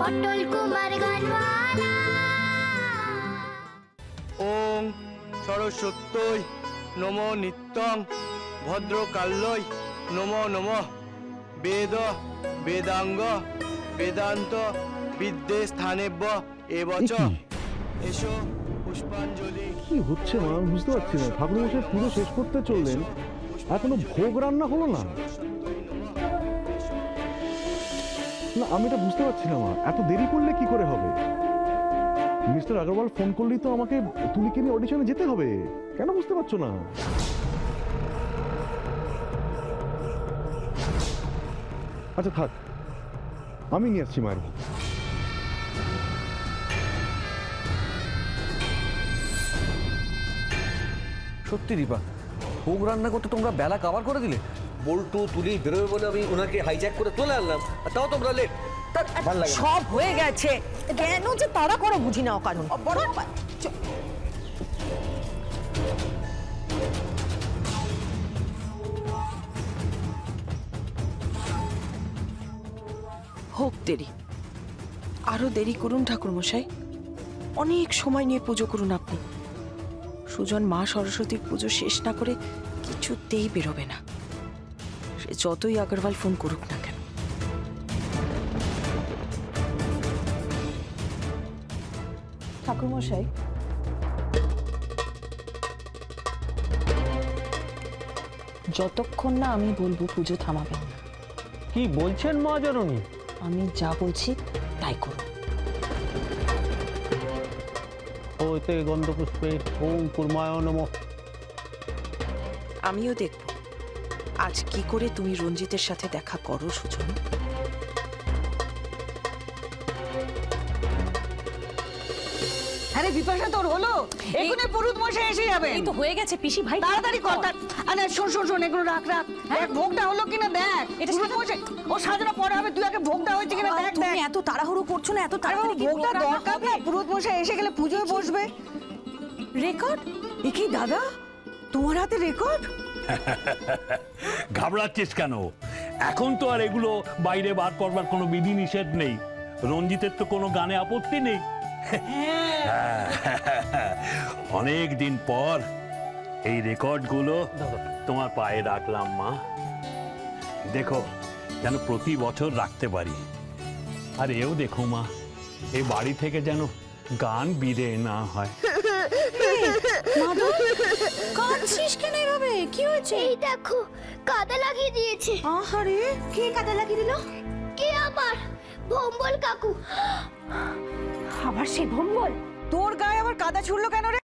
অটল কুমার গানওয়ালা। ওং সরস্বত্যৈ নমো নিত্যং ভদ্রকাল্যৈ নমো নমঃ। বেদ বেদাঙ্গ বেদান্ত বিদ্যে স্থানেব্য এবচ। এসো পুষ্পাঞ্জলি। কি হচ্ছে মা, আমি বুঝতে পারছি না। ঠাকুরমশাই পুরো শেষ করতে চললেন, এখনো ভোগ রান্না হলো না। না আমি এটা বুঝতে পারছি না মা, এত দেরি করলে কি করে হবে? মিস্টার আগরওয়াল ফোন করলেই তো আমাকে তুলিকে নিয়ে অডিশনে যেতে হবে, কেন বুঝতে পারছো না? আচ্ছা থাক, আমি নিয়ে আসছি মায়ের ভোগ। সত্যি দীপা, ভোগ রান্না করতে তোমরা বেলা কভার করে দিলে। বল্টু তুলি বেরোবে বলে আমি ওনাকে হাইজ্যাক করে তুলে আনলাম, আর তাও তোমরা লেট। সব হয়ে গেছে, কেন যে তারা করে বুঝি না কারণ। হোক দেরি, আরো দেরি করুন ঠাকুরমশাই, অনেক সময় নিয়ে পুজো করুন আপনি। সুজন মা সরস্বতীর পুজো শেষ না করে কিছুতেই বেরোবে না, সে যতই আগরওয়াল ফোন করুক না কেন। ঠাকুরমশাই, যতক্ষণ না আমি বলবো পুজো থামাবেন না। কি বলছেন মা জননী? আমি যা বলছি তাই করুন। ওতে গন্ধপুষ্পে ওম কুর্মায় নমঃ। আমিও দেখব আজ কি করে তুমি রঞ্জিতের সাথে দেখা করো সুজন। আরে বিপাশা, তোর হলো? এখানে পুরুত মশাই এসে যাবে। এই তো হয়ে গেছে পিসি ভাই, তাড়াতাড়ি কর। আরে শোন শোন শোন, এগুলো রাখ রাখ। দেখ ভোগটা হলো কিনা দেখ। পুরুত মশাই ও সাজানো পরে হবে, তুই আগে ভোগটা হয়েছে কিনা দেখ। দেখ এত তাড়াহুড়ো করছো না, এত আরে তাড়াতাড়ি কি ভোগটা প্রোগ্রাম দরকার হবে? না, পুরুত মশাই এসে গেলে পুজোয় বসবে। রেকর্ড? এ কি দাদা, তোমার হাতে রেকর্ড? ঘাবড়াচ্ছিস কেন? এখন তো আর এগুলো বাইরে বার করবার কোনো বিধি নিষেধ নেই। রঞ্জিতের তো কোনো গানে আপত্তি নেই। অনেক দিন পর এই রেকর্ডগুলো তোমার পায়ে রাখলাম মা, দেখো যেন প্রতি বছর রাখতে পারি। আর এও দেখো মা, এই বাড়ি থেকে যেন গান বিদে না হয়। কাঁদছিস কেন এভাবে? কি হয়েছে? এই দেখো কাদা লাগিয়ে দিয়েছে। আহারে, কে কাদা লাগিয়ে দিল? কে আবার? ভম্বল কাকু। আবার সেই ভম্বল? তোর গায়ে আবার কাদা ছুড়লো কেন রে?